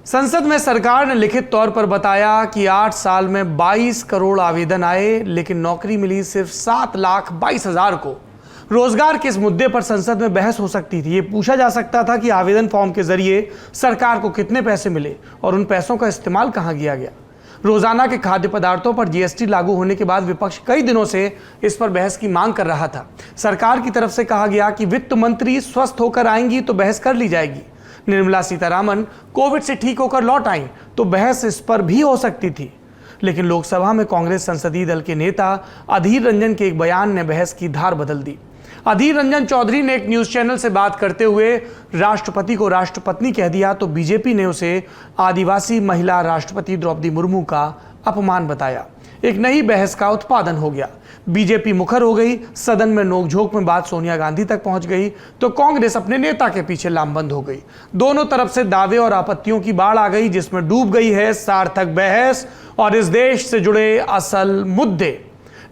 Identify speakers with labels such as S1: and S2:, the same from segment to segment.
S1: संसद में सरकार ने लिखित तौर पर बताया कि 8 साल में 22 करोड़ आवेदन आए, लेकिन नौकरी मिली सिर्फ 7,22,000 को। रोजगार के इस मुद्दे पर संसद में बहस हो सकती थी। ये पूछा जा सकता था कि आवेदन फॉर्म के जरिए सरकार को कितने पैसे मिले और उन पैसों का इस्तेमाल कहां किया गया। रोजाना के खाद्य पदार्थों पर जीएसटी लागू होने के बाद विपक्ष कई दिनों से इस पर बहस की मांग कर रहा था। सरकार की तरफ से कहा गया कि वित्त मंत्री स्वस्थ होकर आएंगी तो बहस कर ली जाएगी। निर्मला सीतारामन कोविड से ठीक होकर लौट आईं तो बहस इस पर भी हो सकती थी। लेकिन लोकसभा में कांग्रेस संसदीय दल के नेता अधीर रंजन के एक बयान ने बहस की धार बदल दी। अधीर रंजन चौधरी ने एक न्यूज चैनल से बात करते हुए राष्ट्रपति को राष्ट्रपत्नी कह दिया तो बीजेपी ने उसे आदिवासी महिला राष्ट्रपति द्रौपदी मुर्मू का अपमान बताया। एक नई बहस का उत्पादन हो गया। बीजेपी मुखर हो गई। सदन में नोकझोंक में बात सोनिया गांधी तक पहुंच गई तो कांग्रेस अपने नेता के पीछे लामबंद हो गई। दोनों तरफ से दावे और आपत्तियों की बाढ़ आ गई, जिसमें डूब गई है सार्थक बहस और इस देश से जुड़े असल मुद्दे।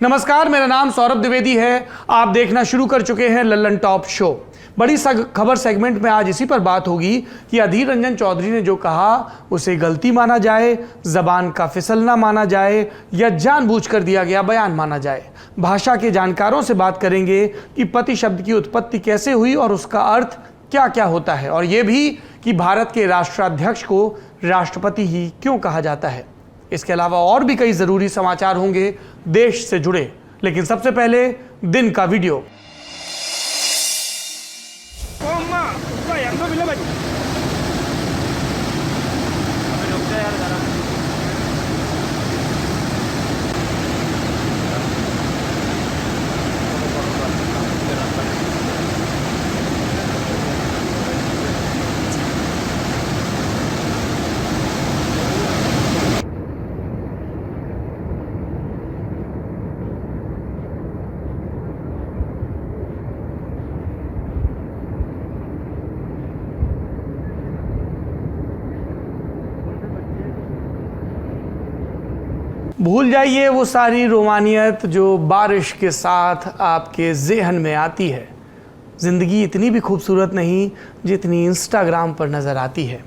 S1: नमस्कार, मेरा नाम सौरभ द्विवेदी है। आप देखना शुरू कर चुके हैं लल्लन टॉप शो। बड़ी खबर सेगमेंट में आज इसी पर बात होगी कि अधीर रंजन चौधरी ने जो कहा उसे गलती माना जाए, जबान का फिसलना माना जाए या जानबूझकर दिया गया बयान माना जाए। भाषा के जानकारों से बात करेंगे कि पति शब्द की उत्पत्ति कैसे हुई और उसका अर्थ क्या क्या होता है, और यह भी कि भारत के राष्ट्राध्यक्ष को राष्ट्रपति ही क्यों कहा जाता है। इसके अलावा और भी कई जरूरी समाचार होंगे देश से जुड़े, लेकिन सबसे पहले दिन का वीडियो। भूल जाइए वो सारी रोमानियत जो बारिश के साथ आपके ज़हन में आती है। ज़िंदगी इतनी भी खूबसूरत नहीं जितनी इंस्टाग्राम पर नज़र आती है।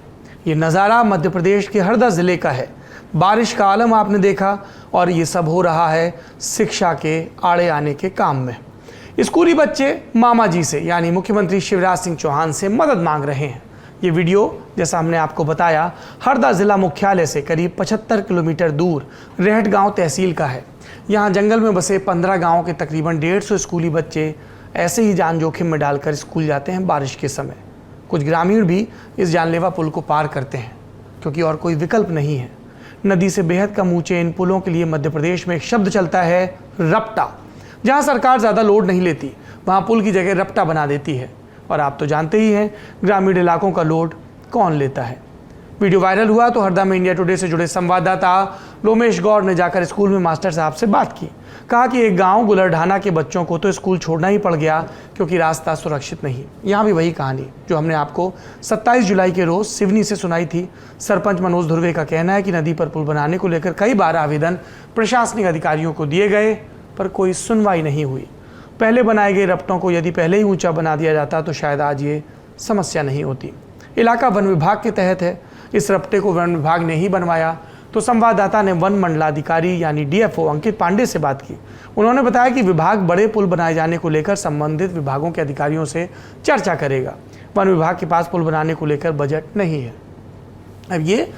S1: ये नज़ारा मध्य प्रदेश के हरदा ज़िले का है। बारिश का आलम आपने देखा और ये सब हो रहा है शिक्षा के आड़े आने के काम में। स्कूली बच्चे मामा जी से यानी मुख्यमंत्री शिवराज सिंह चौहान से मदद मांग रहे हैं। ये वीडियो जैसा हमने आपको बताया हरदा जिला मुख्यालय से करीब 75 किलोमीटर दूर रेहट गांव तहसील का है। यहाँ जंगल में बसे 15 गांवों के तकरीबन 150 स्कूली बच्चे ऐसे ही जान जोखिम में डालकर स्कूल जाते हैं बारिश के समय। कुछ ग्रामीण भी इस जानलेवा पुल को पार करते हैं क्योंकि और कोई विकल्प नहीं है। नदी से बेहद कम ऊँचे इन पुलों के लिए मध्य प्रदेश में एक शब्द चलता है रपटा। जहाँ सरकार ज़्यादा लोड नहीं लेती वहाँ पुल की जगह रपटा बना देती है। और आप तो जानते ही हैं ग्रामीण इलाकों का लोड कौन लेता है। वीडियो वायरल हुआ तो हरदा में इंडिया टुडे से जुड़े संवाददाता लोमेश गौर ने जाकर स्कूल में मास्टर साहब से बात की। कहा कि एक गांव गुलरढाना के बच्चों को तो स्कूल छोड़ना ही पड़ गया क्योंकि रास्ता सुरक्षित नहीं। यहाँ भी वही कहानी जो हमने आपको 27 जुलाई के रोज सिवनी से सुनाई थी। सरपंच मनोज धुर्वे का कहना है कि नदी पर पुल बनाने को लेकर कई बार आवेदन प्रशासनिक अधिकारियों को दिए गए पर कोई सुनवाई नहीं हुई। पहले बनाए गए रपटों को यदि पहले ही ऊंचा बना दिया जाता तो शायद आज ये समस्या नहीं होती। इलाका वन विभाग के तहत है। इस रपटे को वन विभाग ने ही बनवाया। तो संवाददाता ने वन मंडलाधिकारी यानी डीएफओ अंकित पांडे से बात की। उन्होंने बताया कि विभाग बड़े पुल बनाए जाने को लेकर संबंधित विभागों के अधिकारियों से चर्चा करेगा। वन विभाग के पास पुल बनाने को लेकर बजट नहीं है। अब ये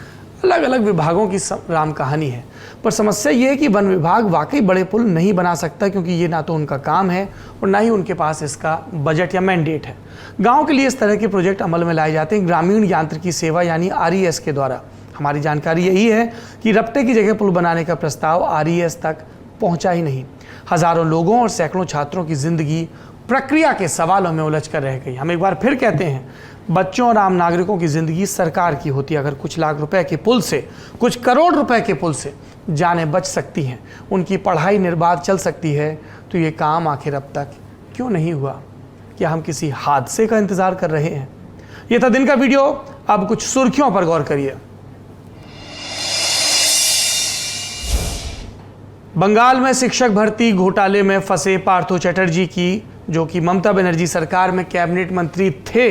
S1: अलग अलग विभागों की राम कहानी है, पर समस्या ये है कि वन विभाग वाकई बड़े पुल नहीं बना सकता क्योंकि ये ना तो उनका काम है और ना ही उनके पास इसका बजट या मैंडेट है। गांव के लिए इस तरह के प्रोजेक्ट अमल में लाए जाते हैं ग्रामीण यांत्रिकी सेवा यानी आरईएस के द्वारा। हमारी जानकारी यही है कि रपटे की जगह पुल बनाने का प्रस्ताव आरईएस तक पहुंचा ही नहीं। हजारों लोगों और सैकड़ों छात्रों की जिंदगी प्रक्रिया के सवालों में उलझ कर रह गई। हम एक बार फिर कहते हैं, बच्चों और आम नागरिकों की जिंदगी सरकार की होती है। अगर कुछ लाख रुपए के पुल से, कुछ करोड़ रुपए के पुल से जानें बच सकती हैं, उनकी पढ़ाई निर्बाध चल सकती है, तो ये काम आखिर अब तक क्यों नहीं हुआ? क्या हम किसी हादसे का इंतजार कर रहे हैं? ये था दिन का वीडियो। अब कुछ सुर्खियों पर गौर करिए। बंगाल में शिक्षक भर्ती घोटाले में फंसे पार्थो चटर्जी की, जो कि ममता बनर्जी सरकार में कैबिनेट मंत्री थे,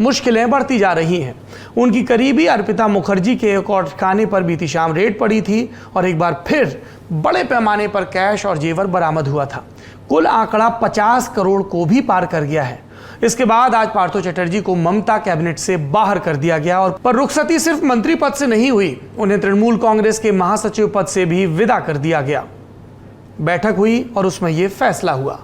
S1: मुश्किलें बढ़ती जा रही हैं। उनकी करीबी अर्पिता मुखर्जी के एक और ठिकाने पर बीती शाम रेड पड़ी थी और एक बार फिर बड़े पैमाने पर कैश और जेवर बरामद हुआ था। कुल आंकड़ा 50 करोड़ को भी पार कर गया है। इसके बाद आज पार्थो चटर्जी को ममता कैबिनेट से बाहर कर दिया गया और पर रुखसती सिर्फ मंत्री पद से नहीं हुई, उन्हें तृणमूल कांग्रेस के महासचिव पद से भी विदा कर दिया गया। बैठक हुई और उसमें यह फैसला हुआ।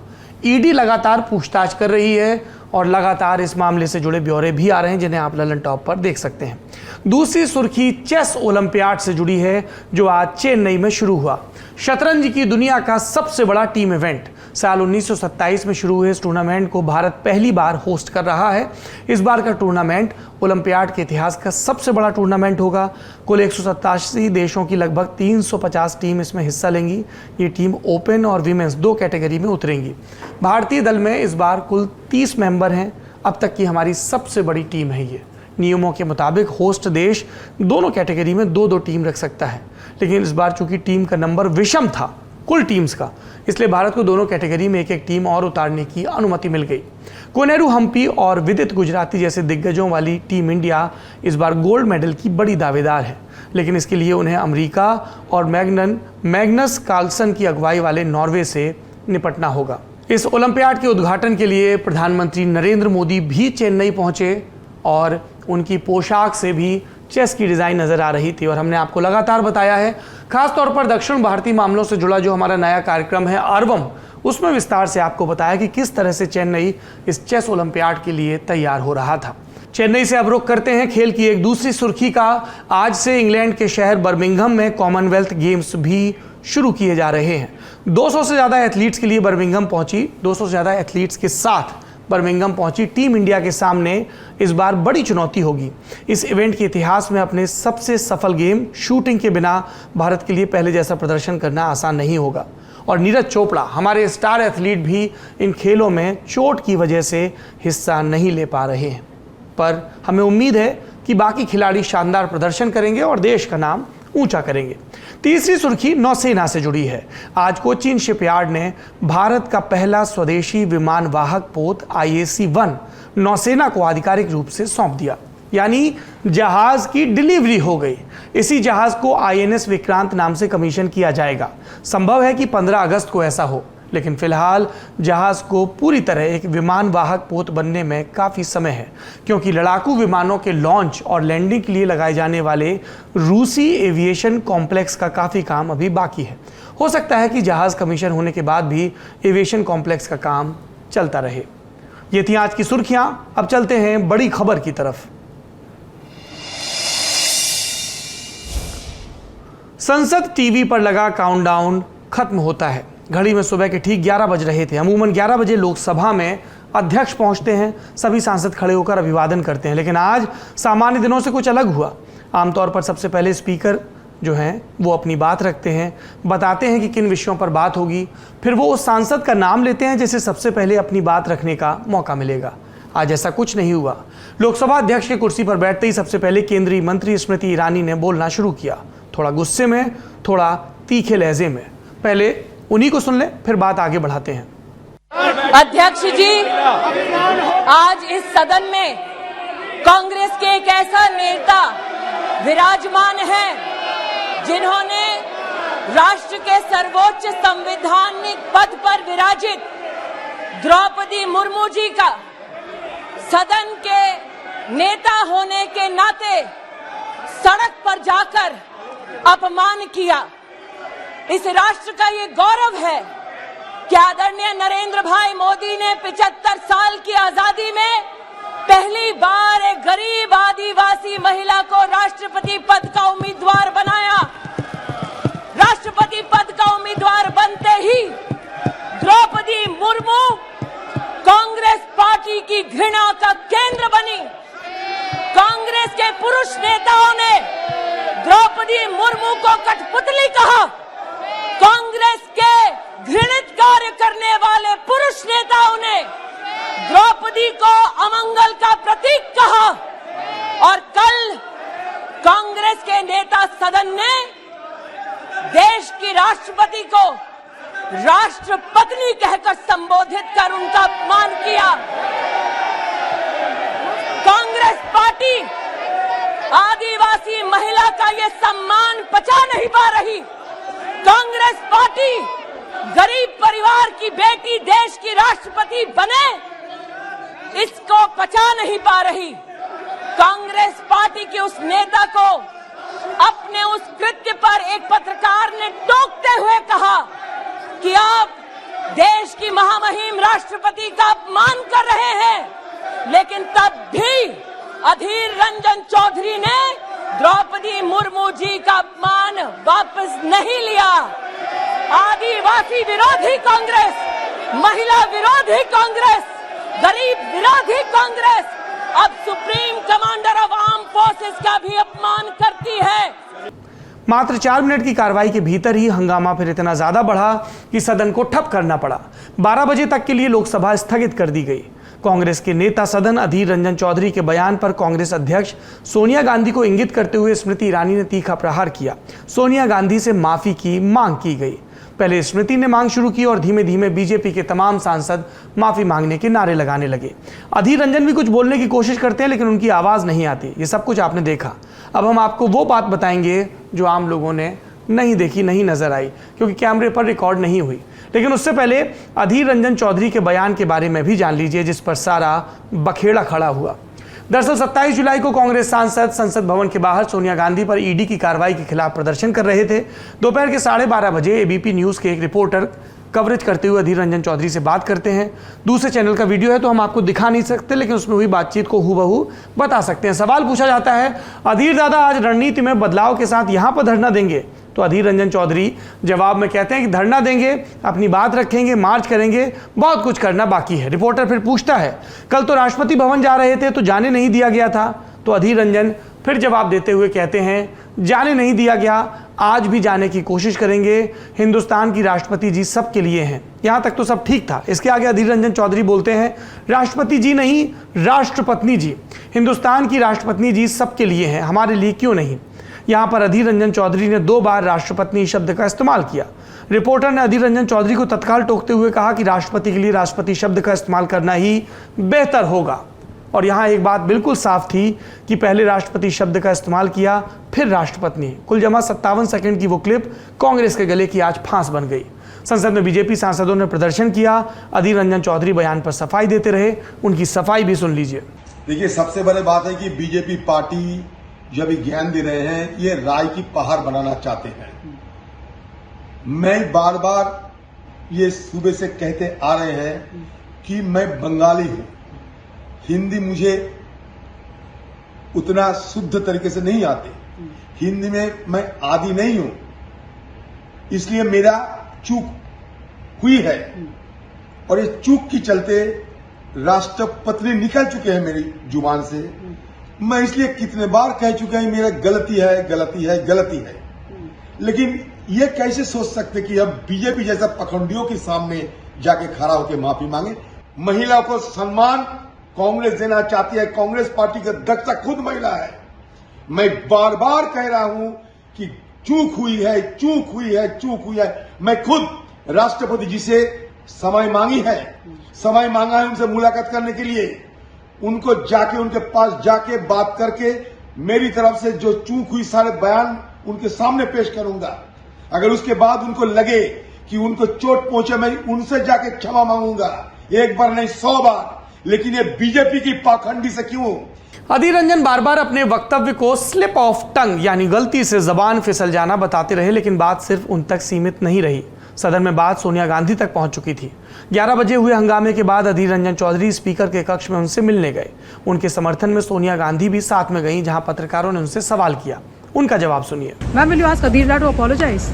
S1: ईडी लगातार पूछताछ कर रही है और लगातार इस मामले से जुड़े ब्यौरे भी आ रहे हैं, जिन्हें आप ललन टॉप पर देख सकते हैं। दूसरी सुर्खी चेस ओलंपियाड से जुड़ी है, जो आज चेन्नई में शुरू हुआ। शतरंज की दुनिया का सबसे बड़ा टीम इवेंट। साल 1927 में शुरू हुए इस टूर्नामेंट को भारत पहली बार होस्ट कर रहा है। इस बार का टूर्नामेंट ओलंपियाड के इतिहास का सबसे बड़ा टूर्नामेंट होगा। कुल 187 देशों की लगभग 350 टीम इसमें हिस्सा लेंगी। ये टीम ओपन और विमेंस 2 कैटेगरी में उतरेंगी। भारतीय दल में इस बार कुल 30 मेंबर हैं। अब तक की हमारी सबसे बड़ी टीम है ये। नियमों के मुताबिक होस्ट देश दोनों कैटेगरी में 2-2 टीम रख सकता है, लेकिन इस बार चूंकि टीम का नंबर विषम था कुल टीम्स का, इसलिए भारत को दोनों कैटेगरी में एक एक टीम और उतारने की अनुमति मिल गई। कोनेरू हम्पी और विदित गुजराती जैसे दिग्गजों वाली टीम इंडिया इस बार गोल्ड मेडल की बड़ी दावेदार है, लेकिन इसके लिए उन्हें अमेरिका और मैग्नस कार्लसन की अगुवाई वाले नॉर्वे से निपटना होगा। इस ओलंपियाड के उद्घाटन के लिए प्रधानमंत्री नरेंद्र मोदी भी चेन्नई पहुंचे और उनकी पोशाक से भी चेस की डिज़ाइन नज़र आ रही थी। और हमने आपको लगातार बताया है, खासतौर पर दक्षिण भारतीय मामलों से जुड़ा जो हमारा नया कार्यक्रम है आर्वम, उसमें विस्तार से आपको बताया कि किस तरह से चेन्नई इस चेस ओलंपियाड के लिए तैयार हो रहा था। चेन्नई से अब रुख करते हैं खेल की एक दूसरी सुर्खी का। आज से इंग्लैंड के शहर बर्मिंघम में कॉमनवेल्थ गेम्स भी शुरू किए जा रहे हैं। 200 से ज़्यादा एथलीट्स के लिए बर्मिंघम पहुंची 200 से ज़्यादा एथलीट्स के साथ बर्मिंघम पहुंची टीम इंडिया के सामने इस बार बड़ी चुनौती होगी। इस इवेंट के इतिहास में अपने सबसे सफल गेम शूटिंग के बिना भारत के लिए पहले जैसा प्रदर्शन करना आसान नहीं होगा। और नीरज चोपड़ा, हमारे स्टार एथलीट, भी इन खेलों में चोट की वजह से हिस्सा नहीं ले पा रहे हैं, पर हमें उम्मीद है कि बाकी खिलाड़ी शानदार प्रदर्शन करेंगे और देश का नाम ऊंचा करेंगे। तीसरी सुर्खी नौसेना से जुड़ी है। आज कोचीन शिपयार्ड ने भारत का पहला स्वदेशी विमान वाहक पोत IAC-1 नौसेना को आधिकारिक रूप से सौंप दिया, यानी जहाज की डिलीवरी हो गई। इसी जहाज को INS विक्रांत नाम से कमीशन किया जाएगा। संभव है कि 15 अगस्त को ऐसा हो, लेकिन फिलहाल जहाज को पूरी तरह एक विमान वाहक पोत बनने में काफ़ी समय है, क्योंकि लड़ाकू विमानों के लॉन्च और लैंडिंग के लिए लगाए जाने वाले रूसी एविएशन कॉम्प्लेक्स का काफ़ी काम अभी बाकी है। हो सकता है कि जहाज कमीशन होने के बाद भी एविएशन कॉम्प्लेक्स का काम चलता रहे। ये थी आज की सुर्खियां। अब चलते हैं बड़ी खबर की तरफ। संसद टीवी पर लगा काउंटडाउन खत्म होता है। घड़ी में सुबह के ठीक 11 बज रहे थे। अमूमन 11 बजे लोकसभा में अध्यक्ष पहुंचते हैं, सभी सांसद खड़े होकर अभिवादन करते हैं, लेकिन आज सामान्य दिनों से कुछ अलग हुआ। आमतौर पर सबसे पहले स्पीकर जो हैं वो अपनी बात रखते हैं, बताते हैं कि किन विषयों पर बात होगी, फिर वो उस सांसद का नाम लेते हैं जिसे सबसे पहले अपनी बात रखने का मौका मिलेगा। आज ऐसा कुछ नहीं हुआ। लोकसभा अध्यक्ष की कुर्सी पर बैठते ही सबसे पहले केंद्रीय मंत्री स्मृति ईरानी ने बोलना शुरू किया, थोड़ा गुस्से में, थोड़ा तीखे लहजे में। पहले उन्हीं को सुन ले, फिर बात आगे बढ़ाते हैं।
S2: अध्यक्ष जी, आज इस सदन में कांग्रेस के एक ऐसा नेता विराजमान है जिन्होंने राष्ट्र के सर्वोच्च संवैधानिक पद पर विराजित द्रौपदी मुर्मू जी का सदन के नेता होने के नाते सड़क पर जाकर अपमान किया। इस राष्ट्र का ये गौरव है कि आदरणीय नरेंद्र भाई मोदी ने 75 साल की आजादी में पहली बार एक गरीब आदिवासी महिला को राष्ट्रपति पद का उम्मीदवार बनाया। राष्ट्रपति पद का उम्मीदवार बनते ही द्रौपदी मुर्मू कांग्रेस पार्टी की घृणा का केंद्र बनी। कांग्रेस के पुरुष नेताओं ने द्रौपदी मुर्मू को कठपुतली कहा। कांग्रेस के घृणित कार्य करने वाले पुरुष नेताओं ने द्रौपदी को अमंगल का प्रतीक कहा और कल कांग्रेस के नेता सदन ने देश की राष्ट्रपति को राष्ट्रपत्नी कहकर संबोधित कर उनका अपमान किया। कांग्रेस पार्टी आदिवासी महिला का ये सम्मान पचा नहीं पा रही। कांग्रेस पार्टी गरीब परिवार की बेटी देश की राष्ट्रपति बने, इसको पचा नहीं पा रही। कांग्रेस पार्टी के उस नेता को अपने उस कृत्य पर एक पत्रकार ने टोकते हुए कहा कि आप देश की महामहिम राष्ट्रपति का अपमान कर रहे हैं, लेकिन तब भी अधीर रंजन चौधरी ने द्रौपदी मुर्मू जी का अपमान वापस नहीं लिया। आदिवासी विरोधी कांग्रेस, महिला विरोधी कांग्रेस, गरीब विरोधी कांग्रेस अब supreme commander of arm forces का भी अपमान करती है।
S1: मात्र 4 मिनट की कार्रवाई के भीतर ही हंगामा फिर इतना ज्यादा बढ़ा कि सदन को ठप करना पड़ा। 12 बजे तक के लिए लोकसभा स्थगित कर दी गई। कांग्रेस के नेता सदन अधीर रंजन चौधरी के बयान पर कांग्रेस अध्यक्ष सोनिया गांधी को इंगित करते हुए स्मृति ईरानी ने तीखा प्रहार किया। सोनिया गांधी से माफी की मांग की गई। पहले स्मृति ने मांग शुरू की और धीमे धीमे बीजेपी के तमाम सांसद माफी मांगने के नारे लगाने लगे। अधीर रंजन भी कुछ बोलने की कोशिश करते हैं, लेकिन उनकी आवाज नहीं आती। ये सब कुछ आपने देखा। अब हम आपको वो बात बताएंगे जो आम लोगों ने नहीं देखी, नहीं नजर आई, क्योंकि कैमरे पर रिकॉर्ड नहीं हुई। लेकिन उससे पहले अधीर रंजन चौधरी के बयान के बारे में भी जान लीजिए, जिस पर सारा बखेड़ा खड़ा हुआ। दरअसल 27 जुलाई को कांग्रेस सांसद संसद भवन के बाहर सोनिया गांधी पर ईडी की कार्रवाई के खिलाफ प्रदर्शन कर रहे थे। दोपहर के 12:30 बजे एबीपी न्यूज के एक रिपोर्टर कवरेज करते हुए अधीर रंजन चौधरी से बात करते हैं। दूसरे चैनल का वीडियो है तो हम आपको दिखा नहीं सकते, लेकिन उसमें हुई बातचीत को हूबहू बता सकते हैं। सवाल पूछा जाता है, अधीर दादा आज रणनीति में बदलाव के साथ यहां पर धरना देंगे? तो अधीर रंजन चौधरी जवाब में कहते हैं कि धरना देंगे, अपनी बात रखेंगे, मार्च करेंगे, बहुत कुछ करना बाकी है। रिपोर्टर फिर पूछता है, कल तो राष्ट्रपति भवन जा रहे थे तो जाने नहीं दिया गया था? तो अधीर रंजन फिर जवाब देते हुए कहते हैं, जाने नहीं दिया गया, आज भी जाने की कोशिश करेंगे। हिंदुस्तान की राष्ट्रपति जी सबके लिए हैं। यहां तक तो सब ठीक था। इसके आगे अधीर रंजन चौधरी बोलते हैं, राष्ट्रपति जी नहीं, राष्ट्रपत्नी जी, हिंदुस्तान की राष्ट्रपत्नी जी सबके लिए हैं, हमारे लिए क्यों नहीं? यहां पर अधीर रंजन चौधरी ने 2 बार राष्ट्रपत्नी शब्द का इस्तेमाल किया। रिपोर्टर ने अधीर रंजन चौधरी को तत्काल टोकते हुए कहा कि राष्ट्रपति के लिए राष्ट्रपति शब्द का इस्तेमाल करना ही बेहतर होगा। और यहां एक बात बिल्कुल साफ थी कि पहले राष्ट्रपति शब्द का इस्तेमाल किया, फिर राष्ट्रपत्नी। कुल जमा 57 सेकंड की वो क्लिप कांग्रेस के गले की आज फांस बन गई। संसद में बीजेपी सांसदों ने प्रदर्शन किया। अधीर रंजन चौधरी बयान पर सफाई देते रहे। उनकी सफाई भी सुन लीजिए।
S3: देखिए, सबसे बड़ी बात है कि बीजेपी पार्टी जो अभी ज्ञान दे रहे हैं, ये राय की पहाड़ बनाना चाहते हैं। मैं बार बार ये सुबह से कहते आ रहे हैं कि मैं बंगाली हूं, हिंदी मुझे उतना शुद्ध तरीके से नहीं आती, हिंदी में मैं आदी नहीं हूं, इसलिए मेरा चूक हुई है। और इस चूक के चलते राष्ट्रपति निकल चुके हैं मेरी जुबान से। मैं इसलिए कितने बार कह चुका हूं, मेरा गलती है, गलती है, गलती है। लेकिन ये कैसे सोच सकते कि अब बीजेपी जैसा पखंडियों के सामने जाके खड़ा होकर माफी मांगे? महिला को सम्मान कांग्रेस देना चाहती है। कांग्रेस पार्टी का अध्यक्ष खुद महिला है। मैं बार बार कह रहा हूं कि चूक हुई है, चूक हुई है, चूक हुई है। मैं खुद राष्ट्रपति जी से समय मांगी है, समय मांगा है उनसे मुलाकात करने के लिए। उनको जाके उनके पास जाके बात करके मेरी तरफ से जो चूक हुई सारे बयान उनके सामने पेश करूंगा। अगर उसके बाद उनको लगे कि उनको चोट पहुंचे, मैं उनसे जाके क्षमा मांगूंगा, एक बार नहीं 100 बार। लेकिन ये बीजेपी की पाखंडी से क्यों?
S1: अधीर रंजन बार बार अपने वक्तव्य को स्लिप ऑफ टंग यानी गलती से जबान फिसल जाना बताते रहे, लेकिन बात सिर्फ उन तक सीमित नहीं रही। सदन में बात सोनिया गांधी तक पहुंच चुकी थी। 11 बजे हुए हंगामे के बाद अधीर रंजन चौधरी स्पीकर के कक्ष में उनसे मिलने गए। उनके समर्थन में सोनिया गांधी भी साथ में गईं, जहां पत्रकारों ने उनसे सवाल किया। उनका जवाब सुनिए।
S4: Ma'am, will you ask Adhir to apologise?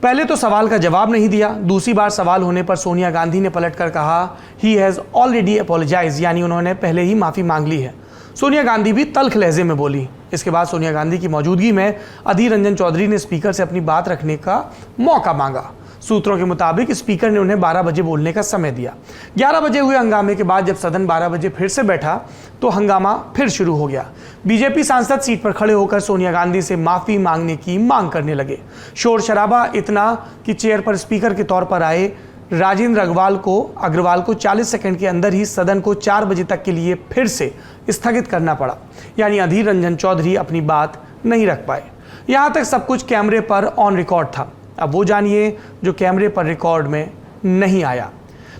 S1: पहले तो सवाल का जवाब नहीं दिया। दूसरी बार सवाल होने पर सोनिया गांधी ने पलटकर कहा, ही हैज ऑलरेडी अपॉलोजाइज, यानी उन्होंने पहले ही माफी मांग ली है। सोनिया गांधी भी तल्ख लहजे में बोली। इसके बाद सोनिया गांधी की मौजूदगी में अधीर रंजन चौधरी ने स्पीकर से अपनी बात रखने का मौका मांगा। सूत्रों के मुताबिक स्पीकर ने उन्हें 12 बजे बोलने का समय दिया। 11 बजे हुए हंगामे के बाद जब सदन 12 बजे फिर से बैठा तो हंगामा फिर शुरू हो गया। बीजेपी सांसद सीट पर खड़े होकर सोनिया गांधी से माफी मांगने की मांग करने लगे। शोर शराबा इतना कि चेयर पर स्पीकर के तौर पर आए राजेंद्र अग्रवाल को 40 सेकंड के अंदर ही सदन को 4 बजे तक के लिए फिर से स्थगित करना पड़ा, यानी अधीर रंजन चौधरी अपनी बात नहीं रख पाए। यहां तक सब कुछ कैमरे पर ऑन रिकॉर्ड था। अब वो जानिए जो कैमरे पर रिकॉर्ड में नहीं आया।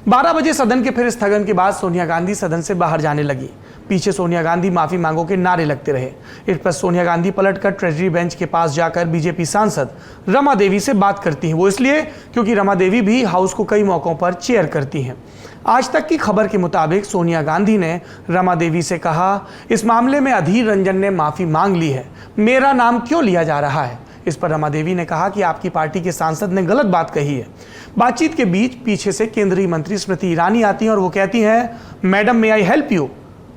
S1: 12 बजे सदन के फिर स्थगन के बाद सोनिया गांधी सदन से बाहर जाने लगी। पीछे सोनिया गांधी माफी मांगो के नारे लगते रहे। इस पर सोनिया गांधी पलटकर ट्रेजरी बेंच के पास जाकर बीजेपी सांसद रमा देवी से बात करती हैं। वो इसलिए क्योंकि रमा देवी भी हाउस को कई मौकों पर चेयर करती हैं। आज तक की खबर के मुताबिक सोनिया गांधी ने रमा देवी से कहा, इस मामले में अधीर रंजन ने माफी मांग ली है, मेरा नाम क्यों लिया जा रहा है। इस पर रमा देवी ने कहा कि आपकी पार्टी के सांसद ने गलत बात कही है। बातचीत के बीच पीछे से केंद्रीय मंत्री स्मृति ईरानी आती हैं और वो कहती हैं, madam may I help you,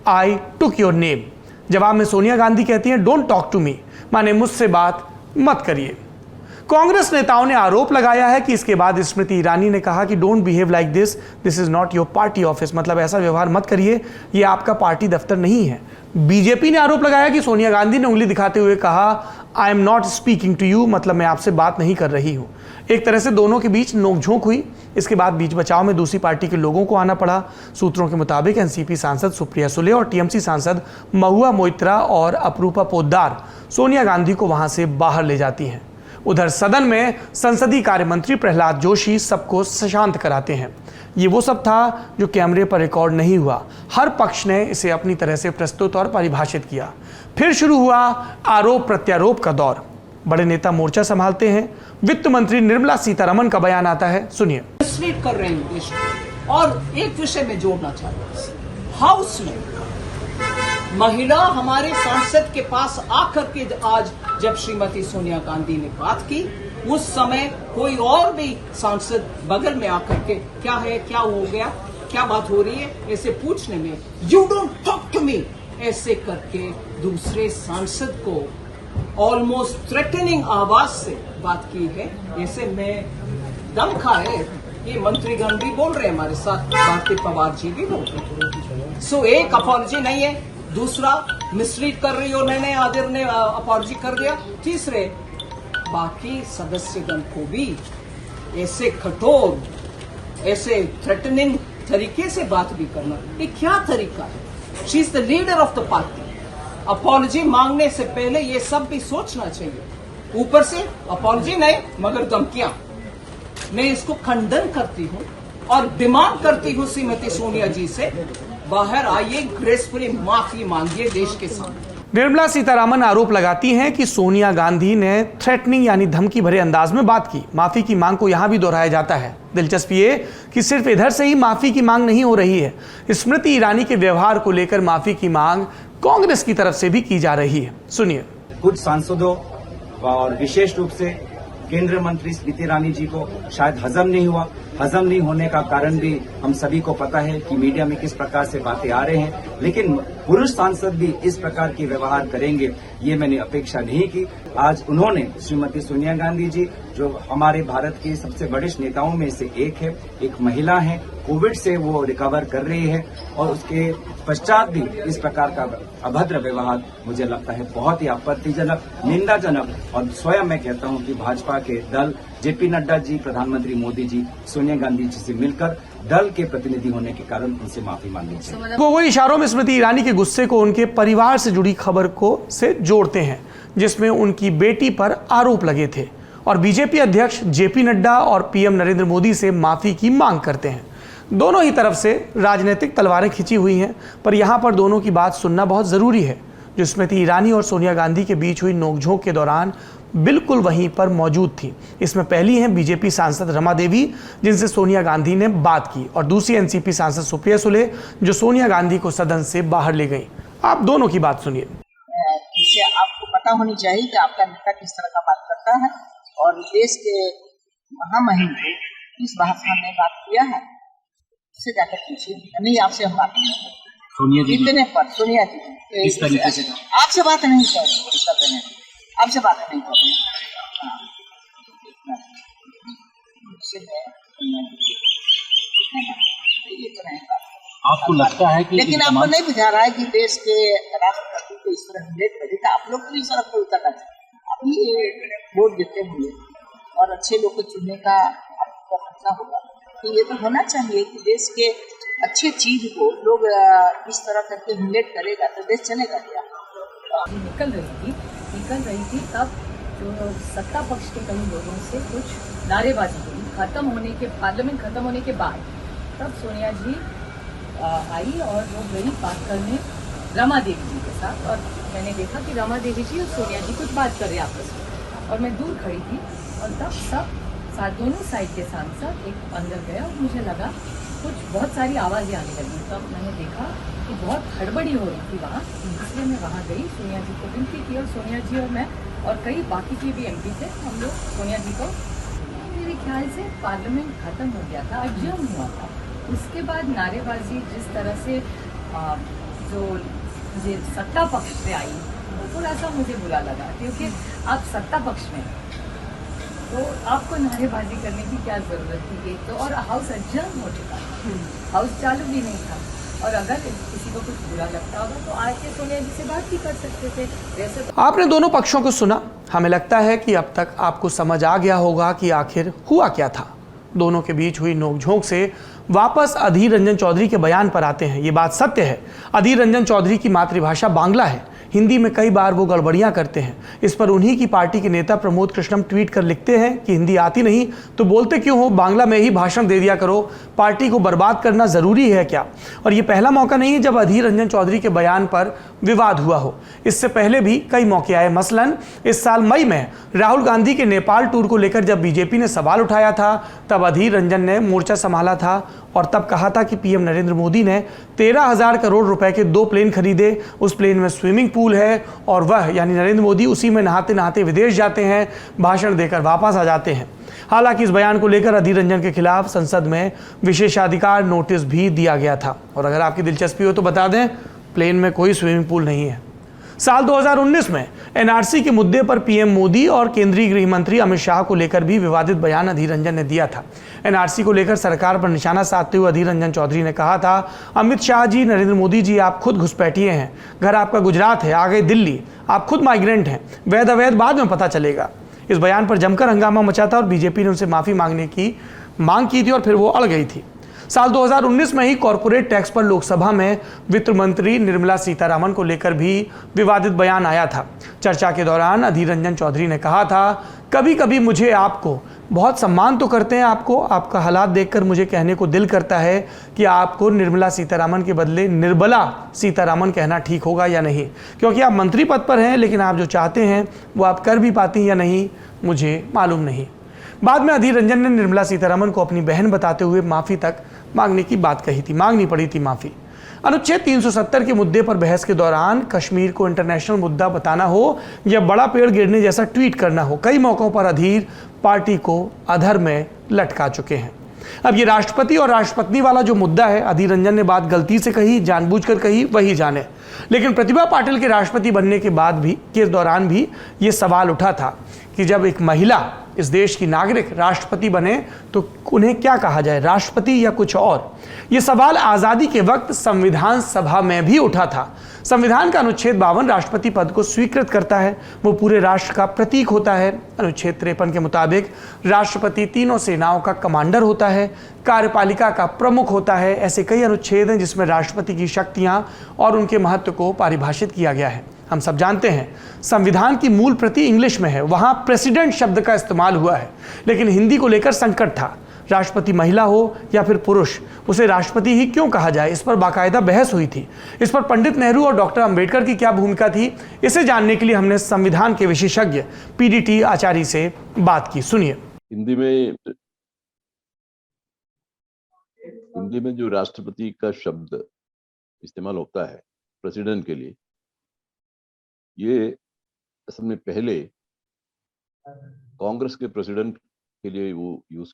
S1: I took your name. जवाब में सोनिया गांधी कहती हैं, डोंट टॉक टू मी, माने मुझसे बात मत करिए। कांग्रेस नेताओं ने आरोप लगाया है कि इसके बाद स्मृति ईरानी ने कहा कि don't behave like this is not your party office, मतलब ऐसा व्यवहार मत करिए, ये आपका पार्टी दफ्तर नहीं है। बीजेपी ने आरोप लगाया कि सोनिया गांधी ने उंगली दिखाते हुए कहा, I am not speaking to you, मतलब मैं आपसे बात नहीं कर रही हूं। एक तरह से दोनों के बीच नोकझोंक हुई। इसके बाद बीच बचाव में दूसरी पार्टी के लोगों को आना पड़ा। सूत्रों के मुताबिक एनसीपी सांसद सुप्रिया सुले और टीएमसी सांसद महुआ मोइत्रा और अपरूपा पोद्दार सोनिया गांधी को वहां से बाहर ले जाती हैं। उधर सदन में संसदीय कार्य मंत्री प्रहलाद जोशी सबको शांत कराते हैं। ये वो सब था जो कैमरे पर रिकॉर्ड नहीं हुआ। हर पक्ष ने इसे अपनी तरह से प्रस्तुत और परिभाषित किया। फिर शुरू हुआ आरोप प्रत्यारोप का दौर। बड़े नेता मोर्चा संभालते हैं। वित्त मंत्री निर्मला सीतारमण का बयान आता है, सुनिए।
S5: मिसलीड कर रहे हैं देश को। और एक विषय में जोड़ना चाहता हूं, हाउस में महिला हमारे सांसद के पास आकर के आज जब श्रीमती सोनिया गांधी ने बात की, उस समय कोई और भी सांसद बगल में आकर के क्या है, क्या हो गया, क्या बात हो रही है, ऐसे पूछने में you don't talk to me ऐसे करके दूसरे सांसद को ऑलमोस्ट थ्रेटनिंग आवाज से बात की है। ऐसे में दम खा है, ये मंत्रीगण भी बोल रहे हैं, हमारे साथ भारती पवार जी भी बोल रहे हैं। सो एक अपॉलजी नहीं है, दूसरा मिसलीड कर रही हो, मैंने आदिर ने अपॉलजी कर दिया, तीसरे बाकी सदस्यगण को भी ऐसे कठोर, ऐसे थ्रेटनिंग तरीके से बात भी करना, ये क्या तरीका है। She is the leader of the party. Apology मांगने से पहले ये सब भी सोचना चाहिए। ऊपर से अपॉलजी नहीं मगर धमकियां। मैं इसको खंडन करती हूं और डिमांड करती हूं श्रीमती सोनिया जी से, बाहर आइए, ग्रेसफुली माफी मांगिए देश के सामने।
S1: निर्मला सीतारमण आरोप लगाती हैं कि सोनिया गांधी ने थ्रेटनिंग यानी धमकी भरे अंदाज में बात की। माफी की मांग को यहां भी दोहराया जाता है। दिलचस्प ये कि सिर्फ इधर से ही माफी की मांग नहीं हो रही है, स्मृति ईरानी के व्यवहार को लेकर माफी की मांग कांग्रेस की तरफ से भी की जा रही है। सुनिए।
S6: कुछ सांसदों और विशेष रूप से केंद्रीय मंत्री स्मृति ईरानी जी को शायद हजम नहीं हुआ। हजम नहीं होने का कारण भी हम सभी को पता है कि मीडिया में किस प्रकार से बातें आ रहे हैं, लेकिन पुरुष सांसद भी इस प्रकार के व्यवहार करेंगे ये मैंने अपेक्षा नहीं की। आज उन्होंने श्रीमती सोनिया गांधी जी, जो हमारे भारत के सबसे वरिष्ठ नेताओं में से एक है, एक महिला है, कोविड से वो रिकवर कर रही है और उसके पश्चात भी इस प्रकार का अभद्र व्यवहार मुझे लगता है बहुत ही आपत्तिजनक, निंदाजनक। और स्वयं मैं कहता हूं कि भाजपा के दल, जेपी नड्डा जी, प्रधानमंत्री मोदी जी, सोनिया गांधी जी से मिलकर दल के प्रतिनिधि होने के कारण उनसे माफी मांगनी चाहिए।
S1: वो इशारों में स्मृति ईरानी के गुस्से को उनके परिवार से जुड़ी खबर को से जोड़ते हैं, जिसमें उनकी बेटी पर आरोप लगे थे, और बीजेपी अध्यक्ष जेपी नड्डा और पीएम नरेंद्र मोदी से माफी की मांग करते हैं। दोनों ही तरफ से राजनीतिक तलवारें खिंची हुई हैं, पर यहां पर दोनों की बात सुनना बहुत जरूरी है। जो स्मृति ईरानी और सोनिया गांधी के बीच हुई नोकझोंक के दौरान बिल्कुल वहीं पर मौजूद थी। इसमें पहली हैं बीजेपी सांसद रमा देवी, जिनसे सोनिया गांधी ने बात की, और दूसरी एनसीपी सांसद सुप्रिया सुले, जो सोनिया गांधी को सदन से बाहर ले गई। आप दोनों की बात सुनिए।
S7: जिससे आपको पता होनी चाहिए कि आपका नेता किस तरह का बात करता है और देश के महामहिम को किस भाषा में बात किया है, उससे जाकर पूछिए। नहीं, आपसे हम बात नहीं करते।
S6: सोनिया जी
S7: इतने पर सोनिया जी
S6: इस तरीके से
S7: आपसे बात नहीं कर रहे हैं, आपसे बात नहीं कर रहे हैं।
S6: आपको लगता है कि
S7: लेकिन आपको नहीं बुझा रहा है कि देश के राष्ट्रपति को इस तरह लेट कर आप लोग भी सड़क पर उतर आए। आप ये वोट देते हुए और अच्छे लोग को चुनने का आपको फैसला होगा, कि ये तो होना चाहिए कि देश के अच्छे चीज को लोग इस तरह करके हिलेट करेगा तो देश चलेगा क्या।
S8: निकल रही थी तब जो सत्ता पक्ष के कई लोगों से कुछ नारेबाजी हुई पार्लियामेंट खत्म होने के बाद। तब सोनिया जी आई और वो गई बात करने रमा देवी जी के साथ, और मैंने देखा कि रमा देवी जी और सोनिया जी कुछ बात कर रहे आपस में, और मैं दूर खड़ी थी, और तब सब दोनों साइड के सांसद एक अंदर गए और मुझे लगा कुछ बहुत सारी आवाज़ें आने लगी। तब मैंने देखा कि बहुत हड़बड़ी हो रही थी वहाँ, इसलिए मैं वहाँ गई, सोनिया जी को विनती की, और सोनिया जी और मैं और कई बाकी के भी एमपी थे, हम लोग सोनिया जी को, मेरे ख्याल से पार्लियामेंट खत्म हो गया था, अडजर्न हुआ था। उसके बाद नारेबाजी जिस तरह से जो मुझे सत्ता पक्ष से आई, वो थोड़ा सा मुझे बुरा लगा, क्योंकि आप सत्ता पक्ष में तो आपको नारेबाजी करने की क्या जरूरत थी। एक तो और हाउस अडजर्न हो चुका था, हाउस चालू भी नहीं था, और अगर किसी को कुछ बुरा लगता होगा तो आके सोनिया जी से बात भी कर सकते थे। वैसे तो
S1: आपने दोनों पक्षों को सुना। हमें लगता है कि अब तक आपको समझ आ गया होगा कि आखिर हुआ क्या था। दोनों के बीच हुई नोकझोंक से वापस अधीर रंजन चौधरी के बयान पर आते हैं। ये बात सत्य है, अधीर रंजन चौधरी की मातृभाषा बांग्ला है। हिंदी में कई बार वो गड़बड़ियां करते हैं। इस पर उन्हीं की पार्टी के नेता प्रमोद कृष्णम ट्वीट कर लिखते हैं कि हिंदी आती नहीं तो बोलते क्यों हो, बांग्ला में ही भाषण दे दिया करो, पार्टी को बर्बाद करना जरूरी है क्या। और ये पहला मौका नहीं है जब अधीर रंजन चौधरी के बयान पर विवाद हुआ हो। इससे पहले भी कई मौके आए। मसलन इस साल मई में राहुल गांधी के नेपाल टूर को लेकर जब बीजेपी ने सवाल उठाया था, तब अधीर रंजन ने मोर्चा संभाला था और तब कहा था कि पीएम नरेंद्र मोदी ने 13,000 करोड़ रुपए के 2 प्लेन खरीदे, उस प्लेन में स्विमिंग पूल है और वह यानी नरेंद्र मोदी उसी में नहाते नहाते विदेश जाते हैं, भाषण देकर वापस आ जाते हैं। हालांकि इस बयान को लेकर अधीर रंजन के खिलाफ संसद में विशेषाधिकार नोटिस भी दिया गया था। और अगर आपकी दिलचस्पी हो तो बता दें, प्लेन में कोई स्विमिंग पूल नहीं है। साल 2019 में एनआरसी के मुद्दे पर पीएम मोदी और केंद्रीय गृह मंत्री अमित शाह को लेकर भी विवादित बयान अधीर रंजन ने दिया था। एनआरसी को लेकर सरकार पर निशाना साधते हुए अधीर रंजन चौधरी ने कहा था, अमित शाह जी, नरेंद्र मोदी जी, आप खुद घुसपैठिए हैं, घर आपका गुजरात है, आ गए दिल्ली, आप खुद माइग्रेंट हैं, वैध अवैध बाद में पता चलेगा। इस बयान पर जमकर हंगामा मचा था और बीजेपी ने उनसे माफी मांगने की मांग की थी और फिर वो अड़ गई थी। साल 2019 में ही कॉरपोरेट टैक्स पर लोकसभा में वित्त मंत्री निर्मला सीतारामन को लेकर भी विवादित बयान आया था। चर्चा के दौरान अधीर रंजन चौधरी ने कहा था, कभी कभी मुझे आपको बहुत सम्मान तो करते हैं, आपका हालात देखकर मुझे कहने को दिल करता है कि आपको निर्मला सीतारामन के बदले निर्बला सीतारामन कहना ठीक होगा या नहीं, क्योंकि आप मंत्री पद पर हैं, लेकिन आप जो चाहते हैं वो आप कर भी पाती हैं या नहीं मुझे मालूम नहीं। बाद में अधीर रंजन ने निर्मला सीतारामन को अपनी बहन बताते हुए माफी तक मांगने की बात कही थी, मांगनी पड़ी थी माफी। अनुच्छेद 370 के मुद्दे पर बहस के दौरान कश्मीर को इंटरनेशनल मुद्दा बताना हो या बड़ा पेड़ गिरने जैसा ट्वीट करना हो, कई मौकों पर अधीर पार्टी को अधर में लटका चुके हैं। अब ये राष्ट्रपति और राष्ट्रपत्नी वाला जो मुद्दा है, अधीर रंजन ने बात गलती से कही, जानबूझकर कही, वही जाने। लेकिन प्रतिभा पाटिल के राष्ट्रपति बनने के बाद भी के दौरान भी ये सवाल उठा था कि जब एक महिला इस देश की नागरिक राष्ट्रपति बने तो उन्हें क्या कहा जाए, राष्ट्रपति या कुछ और। ये सवाल आज़ादी के वक्त संविधान सभा में भी उठा था। संविधान का अनुच्छेद 52 राष्ट्रपति पद को स्वीकृत करता है, वो पूरे राष्ट्र का प्रतीक होता है। अनुच्छेद 53 के मुताबिक राष्ट्रपति तीनों सेनाओं का कमांडर होता है, कार्यपालिका का प्रमुख होता है। ऐसे कई अनुच्छेद हैं जिसमें राष्ट्रपति की शक्तियां और उनके महत्व को परिभाषित किया गया है। हम सब जानते हैं संविधान की मूल प्रति इंग्लिश में है, वहां प्रेसिडेंट शब्द का इस्तेमाल हुआ है, लेकिन हिंदी को लेकर संकट था। राष्ट्रपति महिला हो या फिर पुरुष, उसे राष्ट्रपति ही क्यों कहा जाए, इस पर बाकायदा बहस हुई थी। इस पर पंडित नेहरू और डॉक्टर अंबेडकर की क्या भूमिका थी, इसे जानने के लिए हमने संविधान के विशेषज्ञ पीडीटी आचार्य से बात की। सुनिए।
S9: हिंदी में जो राष्ट्रपति का शब्द इस्तेमाल होता है प्रेसिडेंट के लिए, ये असल में पहले कांग्रेस के प्रेसिडेंट के लिए वो यूज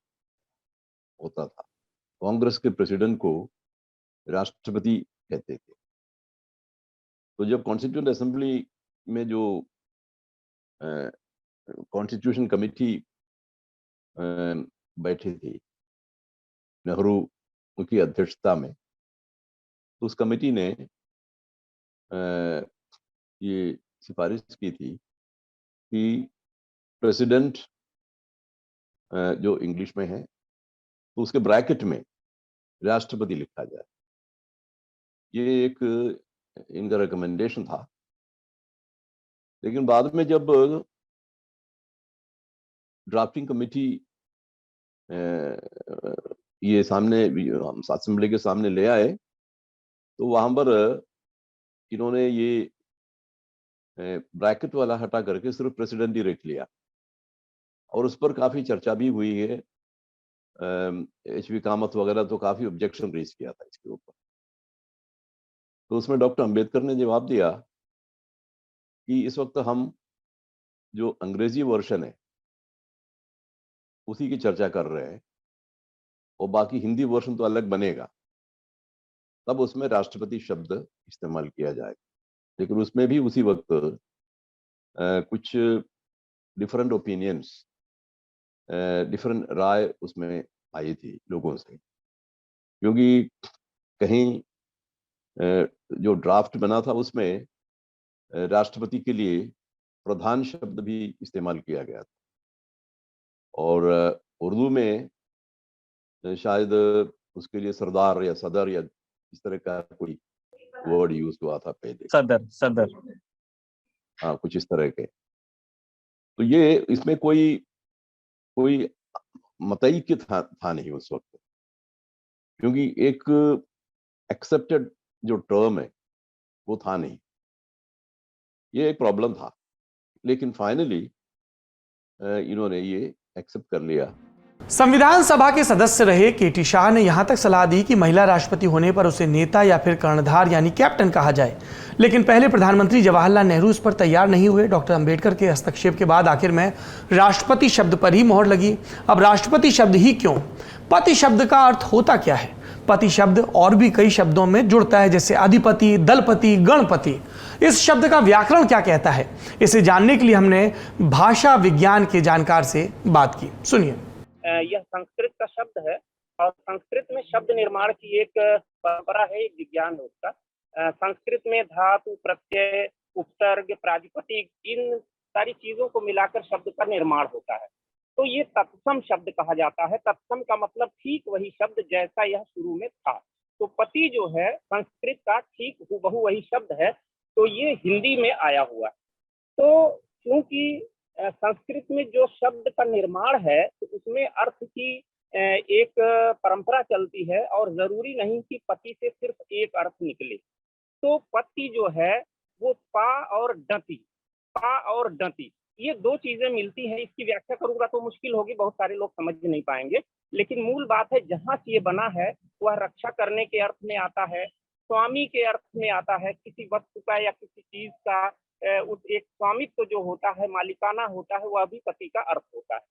S9: होता था। कांग्रेस के प्रेसिडेंट को राष्ट्रपति कहते थे। तो जब कॉन्स्टिट्यूएंट असेंबली में जो कॉन्स्टिट्यूशन कमेटी बैठी थी नेहरू उनकी अध्यक्षता में, तो उस कमेटी ने ये सिफारिश की थी कि प्रेसिडेंट जो इंग्लिश में है तो उसके ब्रैकेट में राष्ट्रपति लिखा जाए। ये एक इनका रिकमेंडेशन था। लेकिन बाद में जब ड्राफ्टिंग कमेटी ये सामने हम असेंबली के सामने ले आए तो वहां पर इन्होंने ये ब्रैकेट वाला हटा करके सिर्फ प्रेसिडेंट ही रख लिया और उस पर काफी चर्चा भी हुई है। एच.वी. कामत वगैरह तो काफी ऑब्जेक्शन रेज किया था इसके ऊपर। तो उसमें डॉक्टर अंबेडकर ने जवाब दिया कि इस वक्त हम जो अंग्रेजी वर्जन है उसी की चर्चा कर रहे हैं और बाकी हिंदी वर्जन तो अलग बनेगा, तब उसमें राष्ट्रपति शब्द इस्तेमाल किया जाएगा। लेकिन उसमें भी उसी वक्त कुछ डिफरेंट ओपिनियंस, डिफरेंट राय उसमें आई थी लोगों से, क्योंकि कहीं जो ड्राफ्ट बना था उसमें राष्ट्रपति के लिए प्रधान शब्द भी इस्तेमाल किया गया था और उर्दू में शायद उसके लिए सरदार या सदर या इस तरह का कोई वर्ड यूज हुआ था पहले,
S6: सदर।
S9: हाँ, कुछ इस तरह के। तो ये इसमें कोई मतैक्य था नहीं उस वक्त, क्योंकि एक एक्सेप्टेड जो टर्म है वो था नहीं। ये एक प्रॉब्लम था, लेकिन फाइनली इन्होंने ये एक्सेप्ट कर लिया।
S1: संविधान सभा के सदस्य रहे के.टी. शाह ने यहां तक सलाह दी कि महिला राष्ट्रपति होने पर उसे नेता या फिर कर्णधार यानी कैप्टन कहा जाए, लेकिन पहले प्रधानमंत्री जवाहरलाल नेहरू इस पर तैयार नहीं हुए। डॉक्टर अंबेडकर के हस्तक्षेप के बाद आखिर में राष्ट्रपति शब्द पर ही मोहर लगी। अब राष्ट्रपति शब्द ही क्यों, पति शब्द का अर्थ होता क्या है? पति शब्द और भी कई शब्दों में जुड़ता है, जैसे अधिपति, दलपति, गणपति। इस शब्द का व्याकरण क्या कहता है, इसे जानने के लिए हमने भाषा विज्ञान के जानकार से बात की। सुनिए।
S10: यह संस्कृत का शब्द है और संस्कृत में शब्द निर्माण की एक परंपरा है, एक विज्ञान है उसका। संस्कृत में धातु, प्रत्यय, उपसर्ग, प्रातिपदिक, इन सारी चीजों को मिलाकर शब्द का निर्माण होता है। तो ये तत्सम शब्द कहा जाता है। तत्सम का मतलब ठीक वही शब्द जैसा यह शुरू में था। तो पति जो है संस्कृत का ठीक हूबहू वही शब्द है, तो ये हिंदी में आया हुआ। तो क्योंकि संस्कृत में जो शब्द का निर्माण है तो उसमें अर्थ की एक परंपरा चलती है और जरूरी नहीं कि पति से सिर्फ एक अर्थ निकले। तो पति जो है वो पा और डति ये दो चीजें मिलती हैं। इसकी व्याख्या करूंगा तो मुश्किल होगी, बहुत सारे लोग समझ नहीं पाएंगे, लेकिन मूल बात है जहां से ये बना है वह रक्षा करने के अर्थ में आता है, स्वामी के अर्थ में आता है, किसी वस्तु का या किसी चीज का उस एक स्वामित्व जो होता है, मालिकाना होता है, वह भी पति का अर्थ होता है।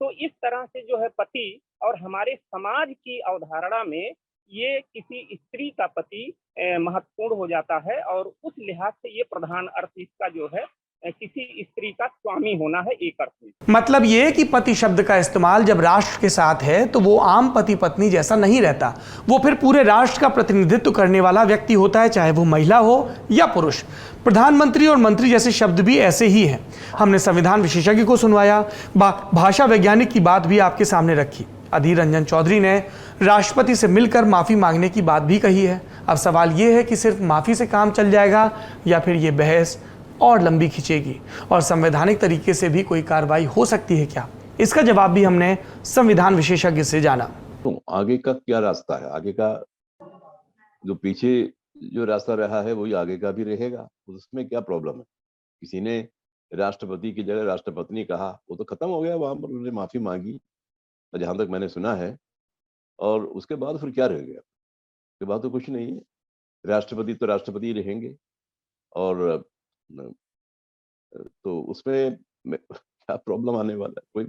S10: तो इस तरह से जो है पति और हमारे समाज की अवधारणा में ये किसी स्त्री का पति महत्वपूर्ण हो जाता है और उस लिहाज से ये प्रधान अर्थ इसका जो है किसी स्त्री का स्वामी होना है एक अर्थ में।
S1: मतलब ये कि पति शब्द का इस्तेमाल जब राष्ट्र के साथ है तो वो आम पति पत्नी जैसा नहीं रहता, वो फिर पूरे राष्ट्र का प्रतिनिधित्व करने वाला व्यक्ति होता है, चाहे वो महिला हो या पुरुष। प्रधानमंत्री और मंत्री जैसे शब्द भी ऐसे ही हैं। हमने संविधान विशेषज्ञ को सुनवाया, भाषा वैज्ञानिक की बात भी आपके सामने रखी। अधीर रंजन चौधरी ने राष्ट्रपति से मिलकर माफी मांगने की बात भी कही है। अब सवाल ये है कि सिर्फ माफी से काम चल जाएगा या फिर ये बहस और लंबी खिंचेगी और संवैधानिक तरीके से भी कोई कार्रवाई हो सकती है क्या? इसका जवाब भी हमने संविधान विशेषज्ञ से जाना।
S9: तो आगे का क्या रास्ता है? आगे का जो पीछे जो रास्ता रहा है वही आगे का भी रहेगा, उसमें क्या प्रॉब्लम है? किसी ने राष्ट्रपति की जगह राष्ट्रपत्नी कहा, वो तो खत्म हो गया, वहां पर उन्होंने माफी मांगी जहां तक मैंने सुना है, और उसके बाद फिर क्या रह गया? उसके बाद तो कुछ नहीं है। राष्ट्रपति तो राष्ट्रपति रहेंगे और तो उसमें क्या प्रॉब्लम आने वाला है? कोई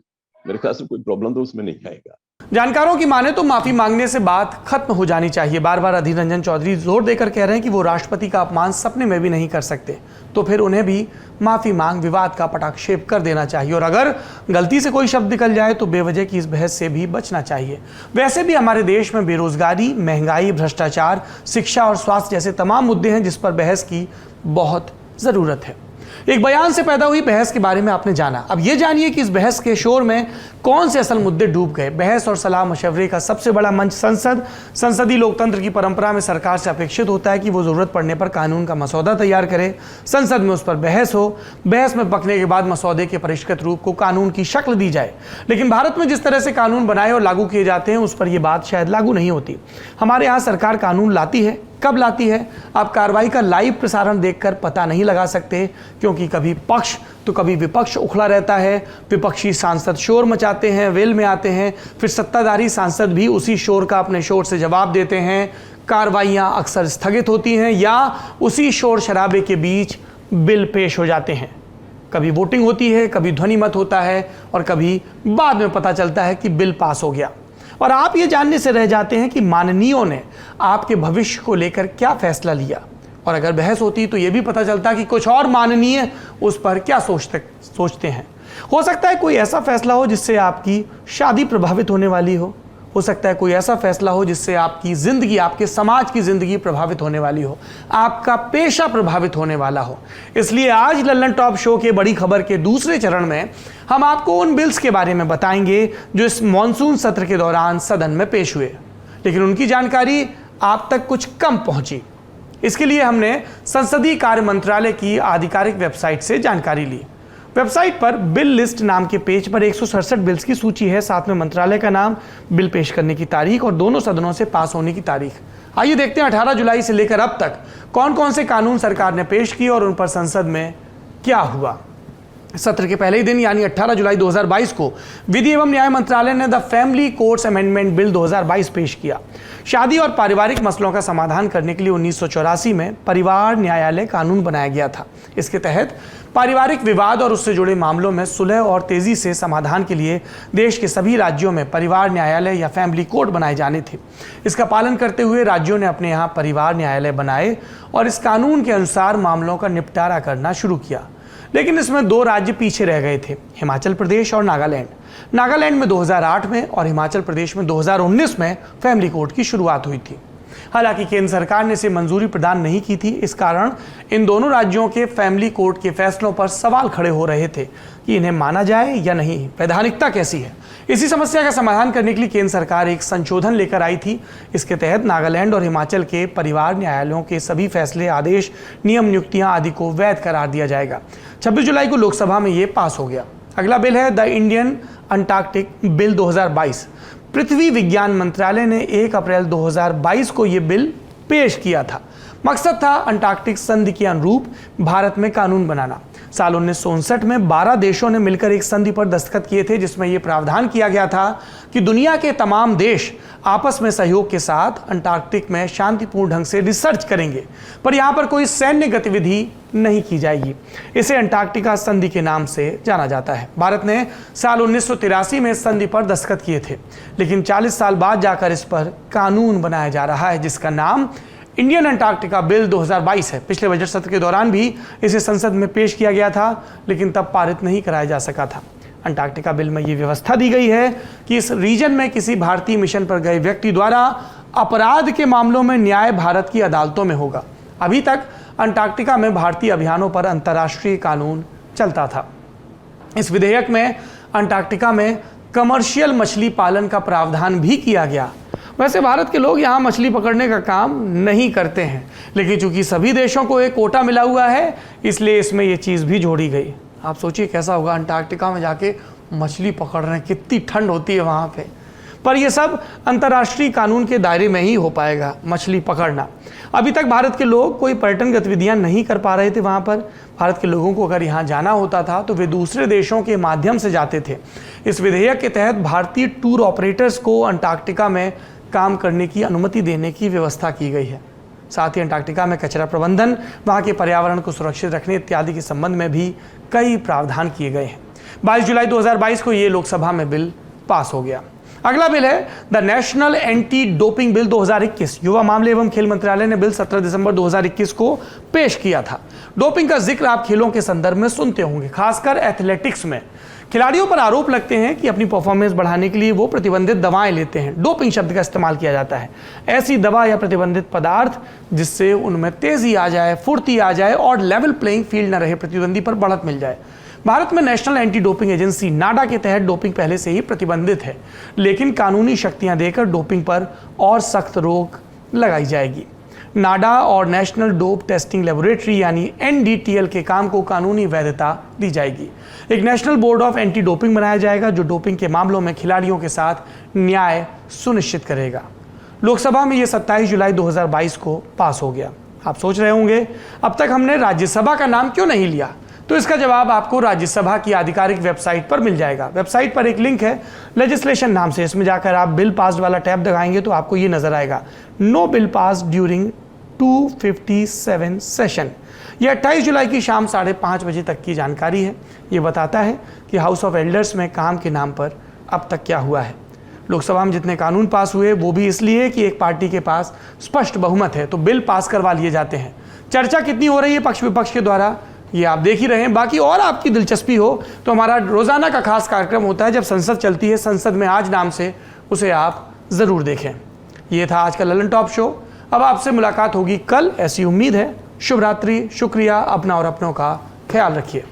S9: मेरे ख्याल से कोई प्रॉब्लम तो उसमें नहीं आएगा।
S1: जानकारों की माने तो माफी मांगने से बात खत्म हो जानी चाहिए। बार बार अधीर रंजन चौधरी जोर देकर कह रहे हैं कि वो राष्ट्रपति का अपमान सपने में भी नहीं कर सकते, तो फिर उन्हें भी माफी मांग विवाद का पटाक्षेप कर देना चाहिए और अगर गलती से कोई शब्द निकल जाए तो बेवजह की इस बहस से भी बचना चाहिए। वैसे भी हमारे देश में बेरोजगारी, महंगाई, भ्रष्टाचार, शिक्षा और स्वास्थ्य जैसे तमाम मुद्दे हैं जिस पर बहस की बहुत जरूरत है। एक बयान से पैदा हुई बहस के बारे में आपने जाना। अब यह जानिए कि इस बहस के शोर में कौन से असल मुद्दे डूब गए। बहस और सलाह मशवरे का सबसे बड़ा मंच संसद। संसदीय लोकतंत्र की परंपरा में सरकार से अपेक्षित होता है कि वो जरूरत पड़ने पर कानून का मसौदा तैयार करे, संसद में उस पर बहस हो, बहस में पकने के बाद मसौदे के परिष्कृत रूप को कानून की शक्ल दी जाए। लेकिन भारत में जिस तरह से कानून बनाए और लागू किए जाते हैं उस पर यह बात शायद लागू नहीं होती। हमारे यहाँ सरकार कानून लाती है, कब लाती है आप कार्रवाई का लाइव प्रसारण देखकर पता नहीं लगा सकते, क्योंकि कभी पक्ष तो कभी विपक्ष उखड़ा रहता है। विपक्षी सांसद शोर मचाते हैं, वेल में आते हैं, फिर सत्ताधारी सांसद भी उसी शोर का अपने शोर से जवाब देते हैं। कार्रवाइयां अक्सर स्थगित होती हैं या उसी शोर शराबे के बीच बिल पेश हो जाते हैं। कभी वोटिंग होती है, कभी ध्वनि मत होता है और कभी बाद में पता चलता है कि बिल पास हो गया और आप ये जानने से रह जाते हैं कि माननीयों ने आपके भविष्य को लेकर क्या फैसला लिया। और अगर बहस होती तो ये भी पता चलता कि कुछ और माननीय उस पर क्या सोचते हैं। हो सकता है कोई ऐसा फैसला हो जिससे आपकी शादी प्रभावित होने वाली हो सकता है कोई ऐसा फैसला हो जिससे आपकी जिंदगी, आपके समाज की जिंदगी प्रभावित होने वाली हो, आपका पेशा प्रभावित होने वाला हो। इसलिए आज लल्लन टॉप शो के बड़ी खबर के दूसरे चरण में हम आपको उन बिल्स के बारे में बताएंगे जो इस मॉनसून सत्र के दौरान सदन में पेश हुए, लेकिन उनकी जानकारी आप तक कुछ कम पहुंची। इसके लिए हमने संसदीय कार्य मंत्रालय की आधिकारिक वेबसाइट से जानकारी ली। वेबसाइट पर बिल लिस्ट नाम के पेज पर 167 बिल्स की सूची है, साथ में मंत्रालय का नाम, बिल पेश करने की तारीख और दोनों सदनों से पास होने की तारीख। आइए देखते हैं 18 जुलाई से लेकर अब तक कौन कौन से कानून सरकार ने पेश किए और उन पर संसद में क्या हुआ। सत्र के पहले ही दिन यानी 18 जुलाई 2022 को विधि एवं न्याय मंत्रालय ने the family courts amendment bill 2022 पेश किया। शादी और पारिवारिक मसलों का समाधान करने के लिए 1984 में परिवार न्यायालय कानून बनाया गया था। इसके तहत पारिवारिक विवाद और उससे जुड़े मामलों में सुलह और तेजी से समाधान के लिए देश के सभी राज्यों में परिवार न्यायालय या फैमिली कोर्ट बनाए जाने थे। इसका पालन करते हुए राज्यों ने अपने यहाँ परिवार न्यायालय बनाए और इस कानून के अनुसार मामलों का निपटारा करना शुरू किया। लेकिन इसमें दो राज्य पीछे रह गए थे, हिमाचल प्रदेश और नागालैंड। नागालैंड में 2008 में और हिमाचल प्रदेश में 2019 में फैमिली कोर्ट की शुरुआत हुई थी। हालांकि केंद्र सरकार ने इसे मंजूरी प्रदान नहीं की थी। इस कारण इन दोनों राज्यों के फैमिली कोर्ट के फैसलों पर सवाल खड़े हो रहे थे कि इन्हें माना जाए या नहीं, वैधानिकता कैसी है। इसी समस्या का समाधान करने के लिए केंद्र सरकार एक संशोधन लेकर आई थी। इसके तहत नागालैंड और हिमाचल के परिवार न्यायालयों के सभी फैसले, आदेश, नियम, नियुक्तियां आदि को वैध करार दिया जाएगा। 26 जुलाई को लोकसभा में ये पास हो गया। अगला बिल है द इंडियन अंटार्कटिक बिल 2022। पृथ्वी विज्ञान मंत्रालय ने 1 अप्रैल 2022 को यह बिल पेश किया था। मकसद था अंटार्कटिक संधि के अनुरूप भारत में कानून बनाना। साल 1959 में 12 देशों ने मिलकर एक संधि पर दस्तखत किए थे, जिसमें यह प्रावधान किया गया था कि दुनिया के तमाम देश आपस में सहयोग के साथ अंटार्कटिक में शांतिपूर्ण ढंग से रिसर्च करेंगे, पर यहां पर कोई सैन्य गतिविधि नहीं की जाएगी। इसे अंटार्कटिका संधि के नाम से जाना जाता है। भारत ने साल 1983 में संधि पर दस्तखत किए थे, लेकिन 40 साल बाद जाकर इस पर कानून बनाया जा रहा है, जिसका नाम इंडियन अंटार्कटिका बिल 2022 है। पिछले बजट सत्र के दौरान भी इसे संसद में पेश किया गया था, लेकिन तब पारित नहीं कराया जा सका था। अंटार्कटिका बिल में ये व्यवस्था दी गई है कि इस रीजन में किसी भारतीय मिशन पर गए व्यक्ति द्वारा अपराध के मामलों में न्याय भारत की अदालतों में होगा। अभी तक अंटार्कटिका में भारतीय अभियानों पर अंतर्राष्ट्रीय कानून चलता था। इस विधेयक में अंटार्कटिका में कमर्शियल मछली पालन का प्रावधान भी किया गया। वैसे भारत के लोग यहाँ मछली पकड़ने का काम नहीं करते हैं, लेकिन चूंकि सभी देशों को एक कोटा मिला हुआ है, इसलिए इसमें ये चीज़ भी जोड़ी गई। आप सोचिए कैसा होगा अंटार्कटिका में जाके मछली पकड़ रहे हैं, कितनी ठंड होती है वहाँ पे। पर यह सब अंतर्राष्ट्रीय कानून के दायरे में ही हो पाएगा, मछली पकड़ना। अभी तक भारत के लोग कोई पर्यटन गतिविधियां नहीं कर पा रहे थे वहाँ पर। भारत के लोगों को अगर यहाँ जाना होता था तो वे दूसरे देशों के माध्यम से जाते थे। इस विधेयक के तहत भारतीय टूर ऑपरेटर्स को अंटार्कटिका में काम करने की अनुमति देने की व्यवस्था की गई है। साथ ही अंटार्कटिका में कचरा प्रबंधन, वहाँ के पर्यावरण को सुरक्षित रखने इत्यादि के संबंध में भी कई प्रावधान किए गए हैं। 22 जुलाई 2022 को ये लोकसभा में बिल पास हो गया। अगला बिल है the national anti doping bill 2021। युवा मामले एवं खेल मंत्रालय ने बिल 17 दिसंबर 2021 को पेश किया था। डोपिंग का जिक्र आप खेलों के संदर्भ में सुनते होंगे, खासकर एथलेटिक्स में। खिलाड़ियों पर आरोप लगते हैं कि अपनी परफॉर्मेंस बढ़ाने के लिए वो प्रतिबंधित दवाएं लेते हैं। डोपिंग शब्द का इस्तेमाल किया जाता है ऐसी दवा या प्रतिबंधित पदार्थ जिससे उनमें तेजी आ जाए, फुर्ती आ जाए और लेवल प्लेइंग फील्ड न रहे, प्रतिद्वंदी पर बढ़त मिल जाए। भारत में नेशनल एंटी डोपिंग एजेंसी नाडा के तहत डोपिंग पहले से ही प्रतिबंधित है, लेकिन कानूनी शक्तियां देकर डोपिंग पर और सख्त रोक लगाई जाएगी। नाडा और नेशनल डोप टेस्टिंग लेबोरेटरी यानी NDTL के काम को कानूनी वैधता दी जाएगी। एक national board of anti doping बनाया जाएगा जो डोपिंग के मामलों में खिलाड़ियों के साथ न्याय सुनिश्चित करेगा। लोकसभा में यह 27 जुलाई 2022 को पास हो गया। आप सोच रहे होंगे अब तक हमने राज्यसभा का नाम क्यों नहीं लिया, तो इसका जवाब आपको राज्यसभा की आधिकारिक वेबसाइट पर मिल जाएगा। वेबसाइट पर एक लिंक है लेजिस्लेशन नाम से, इसमें जाकर आप बिल पास्ड वाला टैब दबाएंगे तो आपको ये नजर आएगा, no bill pass during 257 session. यह 28 जुलाई की शाम 5:30 बजे तक की जानकारी है। ये बताता है कि हाउस ऑफ एल्डर्स में काम के नाम पर अब तक क्या हुआ है। लोकसभा में जितने कानून पास हुए वो भी इसलिए कि एक पार्टी के पास स्पष्ट बहुमत है तो बिल पास करवा लिए जाते हैं। चर्चा कितनी हो रही है पक्ष विपक्ष के द्वारा ये आप देख ही रहे हैं। बाकी और आपकी दिलचस्पी हो तो हमारा रोजाना का खास कार्यक्रम होता है जब संसद चलती है, संसद में आज नाम से, उसे आप जरूर देखें। ये था आज का ललन टॉप शो। अब आपसे मुलाकात होगी कल, ऐसी उम्मीद है। शुभ रात्रि, शुक्रिया, अपना और अपनों का ख्याल रखिए।